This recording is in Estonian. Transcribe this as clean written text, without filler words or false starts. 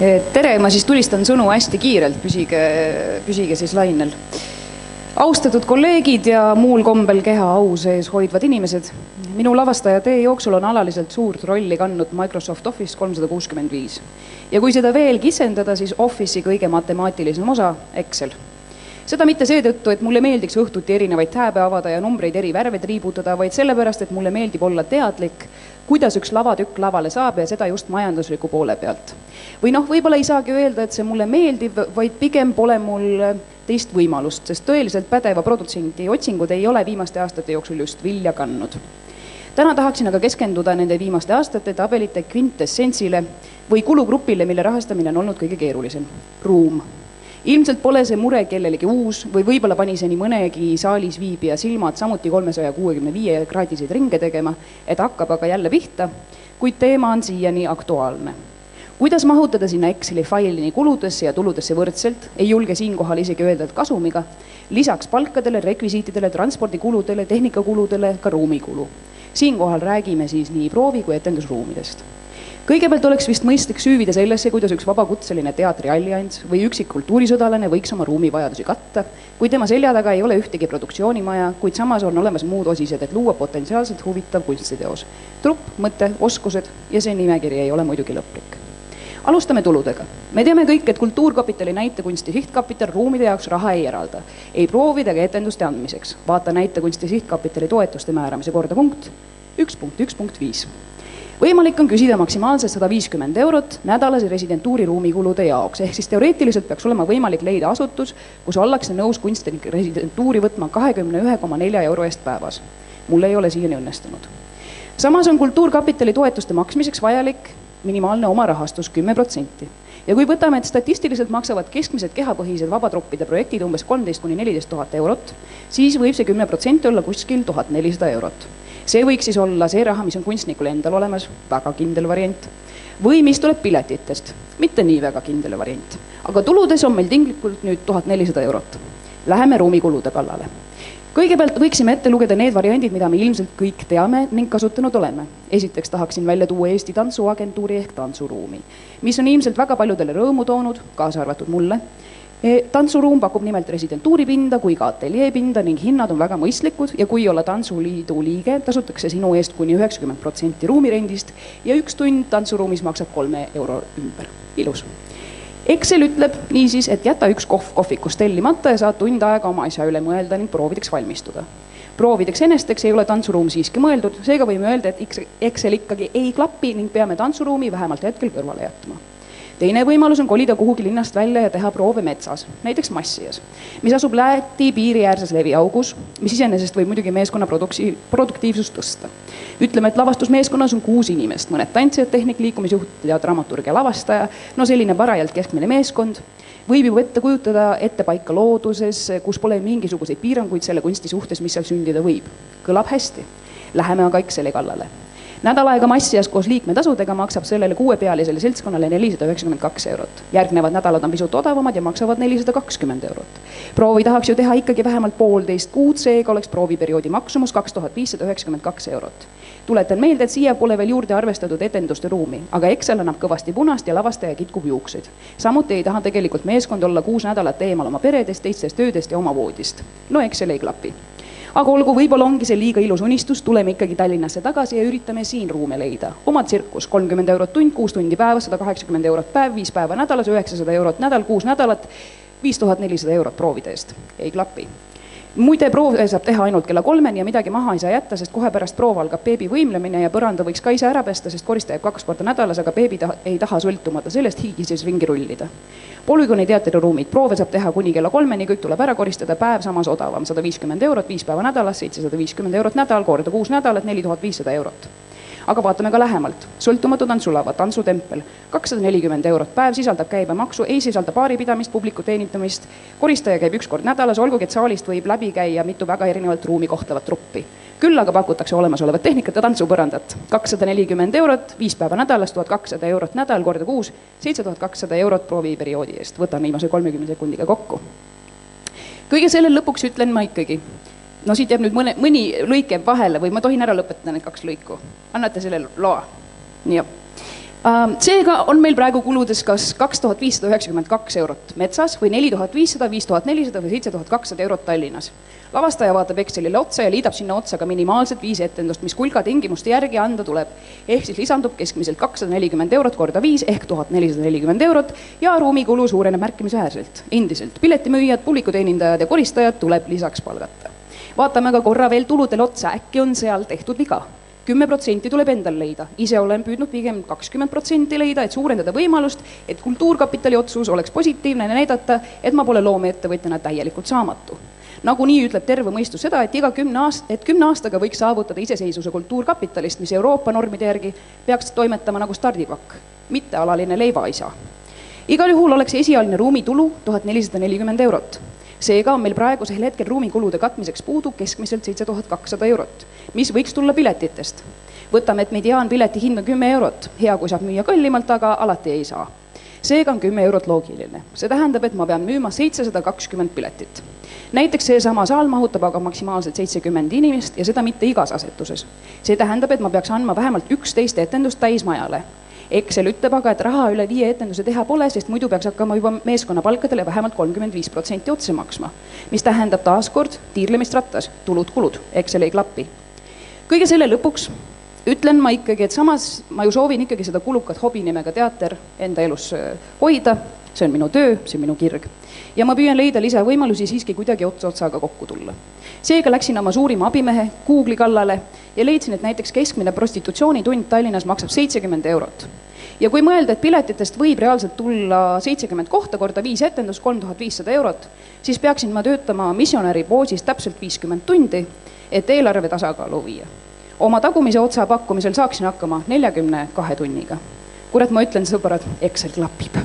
Tere, ma siis tulistan sõnu hästi kiirelt, püsige siis lainel. Austatud kolleegid ja muul kombel keha au sees hoidvad inimesed, minu lavastaja tee jooksul on alaliselt suurt rolli kandnud Microsoft Office 365. Ja kui seda veel kisendada, siis Office'i kõige matemaatilisem osa Excel. Seda mitte seetõttu, et mulle meeldiks õhtuti erinevaid tääbe avada ja numbreid eri värve triibutada, vaid sellepärast, et mulle meeldib olla teadlik, kuidas üks lavatükk lavale saab ja seda just majandusliku poole pealt. Või võib-olla ei saagi öelda, et see mulle meeldib, vaid pigem pole mul teist võimalust, sest tõeliselt pädeva produtsendi otsingud ei ole viimaste aastate jooksul just vilja kandnud. Täna tahaksin aga keskenduda nende viimaste aastate tabelite kvintessentsile või kulugrupile, mille rahastamine on olnud kõige keerulisem. Ruum. Ilmselt pole see mure kellelegi uus või võib-olla pani see nii mõnegi saalis viibija silmad samuti 365 kraadiseid ringe tegema, et hakkab aga jälle pihta, kuid teema on siiani aktuaalne. Kuidas mahutada sinna Exceli faili nii kuludesse ja tuludesse võrdselt, ei julge siinkohal isegi öelda, et kasumiga, lisaks palkadele, rekvisiitidele, transpordikuludele, tehnikakuludele, ka ruumikulu. Siinkohal räägime siis nii proovi- kui etendusruumidest. Kõigepealt oleks vist mõistlik süüvida sellesse, kuidas üks vabakutseline teatriallians või üksik kultuurisõdalane võiks oma ruumivajadusi katta, kui tema selja taga ei ole ühtegi produktsioonimaja, kuid samas on olemas muud osised, et luua potentsiaalselt huvitav kunstiteos. Trupp, mõte, oskused ja see nimekiri ei ole muidugi lõplik. Alustame tuludega. Me teame kõik, et Kultuurkapitali näitekunsti sihtkapital ruumide jaoks raha ei eralda. Ei proovida ka etenduste andmiseks. Vaata näitekunsti sihtkapitali toetuste määramise korda punkt 1.1.5. Võimalik on küsida maksimaalselt 150 eurot nädalase residentuuri ruumikulude jaoks, ehk siis teoreetiliselt peaks olema võimalik leida asutus, kus ollakse nõus kunstnike residentuuri võtma 21,4 euro eest päevas. Mul ei ole siiani õnnestunud. Samas on Kultuurkapitali toetuste maksmiseks vajalik minimaalne omarahastus 10%. Ja kui võtame, et statistiliselt maksavad keskmised kehapõhised vabatroppide projektid umbes 13–14 000 eurot, siis võib see 10% olla kuskil 1400 eurot. See võiks siis olla see raha, mis on kunstnikul endal olemas, väga kindel variant, või mis tuleb piletitest, mitte nii väga kindel variant. Aga tuludes on meil tinglikult nüüd 1400 eurot. Läheme ruumikulude kallale. Kõigepealt võiksime ette lugeda need variandid, mida me ilmselt kõik teame ning kasutanud oleme. Esiteks tahaksin välja tuua Eesti Tantsuagentuuri ehk tantsuruumi, mis on ilmselt väga paljudele rõõmu toonud, kaasa arvatud mulle. Tantsuruum pakub nimelt residentuuripinda kui ka ateljeepinda ning hinnad on väga mõistlikud ja kui olla Tantsuliidu liige, tasutakse sinu eest kuni 90% ruumirendist ja üks tund tantsuruumis maksab 3 euro ümber. Ilus. Excel ütleb niisiis, et jäta üks kohvikus tellimata ja saad tund aega oma asja üle mõelda ning proovideks valmistuda. Proovideks enesteks ei ole tantsuruum siiski mõeldud, seega võime öelda, et Excel ikkagi ei klapi ning peame tantsuruumi vähemalt hetkel kõrvale jätma. Teine võimalus on kolida kuhugi linnast välja ja teha proove metsas, näiteks Massias, mis asub Läti piiriäärses leviaugus, mis iseenesest võib muidugi meeskonna produktiivsust tõsta. Ütleme, et lavastusmeeskonnas on 6 inimest, mõned tantsijad, tehnik, liikumisjuht ja dramaturg ja lavastaja, selline parajalt keskmine meeskond. Võib ju ette kujutada ette paika looduses, kus pole mingisuguseid piiranguid selle kunsti suhtes, mis seal sündida võib. Kõlab hästi. Läheme aga Exceli kallale. Nädal aega Massias koos liikmetasudega maksab sellele 6-pealisele seltskonnale 492 eurot. Järgnevad nädalad on pisut odavamad ja maksavad 420 eurot. Proovi tahaks ju teha ikkagi vähemalt 1,5 kuud, seega oleks prooviperioodi maksumus 2592 eurot. Tuletan meelde, et siia pole veel juurde arvestatud etenduste ruumi, aga Excel annab kõvasti punast ja lavastaja kitkub juukseid. Samuti ei taha tegelikult meeskond olla 6 nädalat eemal oma peredest, teistest töödest ja oma voodist. No Excel ei klapi. Aga olgu, võib-olla ongi see liiga ilus unistus, tuleme ikkagi Tallinnasse tagasi ja üritame siin ruume leida. Oma tsirkus 30 eurot tund, 6 tundi päevas, 180 eurot päev, 5 päeva nädalas, 900 eurot nädal, 6 nädalat, 5400 eurot proovide eest. Ei klapi. Muide, proove saab teha ainult kella 3 ja midagi maha ei saa jätta, sest kohe pärast proov algab beebi võimlemine ja põranda võiks ka ise ära pesta, sest koristajab 2 korda nädalas, aga beebi ei taha sõltumata sellest hiigises ringi rullida. Polügooni teatriruumid proove saab teha kuni kella 3, kõik tuleb ära koristada, päev samas odavam, 150 eurot, 5 päeva nädalas, 750 eurot nädal, korda 6 nädalat, 4500 eurot. Aga vaatame ka lähemalt. Sõltumatu tantsulava, tantsutempel, 240 eurot päev, sisaldab käibemaksu, ei sisalda baaripidamist, publiku teenitamist, koristaja käib 1 kord nädalas, olgugi et saalist võib läbi käia mitu väga erinevalt ruumi kohtavat truppi. Küll aga pakutakse olemasolevat tehnikat ja tantsupõrandat. 240 eurot, 5 päeva nädalas, 1200 eurot nädal, korda 6, 7200 eurot prooviperioodi eest. Võtan viimase 30 sekundiga kokku. Kõige sellel lõpuks ütlen ma ikkagi. No siit jääb nüüd mõni lõike vahele või ma tohin ära lõpetada need 2 lõiku. Annate selle loa. Nii. Seega on meil praegu kuludes kas 2592 eurot metsas või 4500, 5400 või 7200 eurot Tallinnas. Lavastaja vaatab Excelile otsa ja liidab sinna otsa ka minimaalselt 5 etendust, mis kulga tingimuste järgi anda tuleb. Ehk siis lisandub keskmiselt 240 eurot korda 5 ehk 1440 eurot ja ruumikulu suureneb märkimisväärselt. Endiselt piletimüüjad, publikuteenindajad ja koristajad tuleb lisaks palgata. Vaatame ka korra veel tuludel otsa, äkki on seal tehtud viga. 10% tuleb endal leida. Ise olen püüdnud pigem 20% leida, et suurendada võimalust, et kultuurkapitali otsus oleks positiivne ja näidata, et ma pole loomeettevõtjana täielikult saamatu. Nagunii ütleb terve mõistus seda, et 10 aastaga võiks saavutada iseseisvuse kultuurkapitalist, mis Euroopa normide järgi peaks toimetama nagu stardipakk, mitte alaline leivaisa. Igal juhul oleks esialgne ruumitulu 1440 eurot. Seega on meil praegusel hetkel ruumikulude katmiseks puudu keskmiselt 7200 eurot, mis võiks tulla piletitest. Võtame, et mediaanpileti hind on 10 eurot. Hea, kui saab müüa kallimalt, aga alati ei saa. Seega on 10 eurot loogiline. See tähendab, et ma pean müüma 720 piletit. Näiteks seesama saal mahutab aga maksimaalselt 70 inimest ja seda mitte igas asetuses. See tähendab, et ma peaks andma vähemalt 11 etendust täismajale. Excel ütleb aga, et raha üle 5 etenduse teha pole, sest muidu peaks hakkama juba meeskonnapalkadele vähemalt 35% otse maksma, mis tähendab taaskord tiirlemist rattas, tulud-kulud, Excel ei klappi. Kõige selle lõpuks ütlen ma ikkagi, et samas ma ju soovin ikkagi seda kulukat hobi nimega teater enda elus hoida, see on minu töö, see on minu kirg. Ja ma püüan leida lisavõimalusi siiski kuidagi otsaga kokku tulla. Seega läksin oma suurima abimehe Google'i kallale ja leidsin, et näiteks keskmine prostitutsioonitund Tallinnas maksab 70 eurot. Ja kui mõelda, et piletitest võib reaalselt tulla 70 kohta korda 5 etendus 3500 eurot, siis peaksin ma töötama missionäri poosis täpselt 50 tundi, et eelarve tasakaalu viia. Oma tagumise otsa pakkumisel saaksin hakkama 42 tunniga. Kurat, ma ütlen, sõbrad, Excel klapib.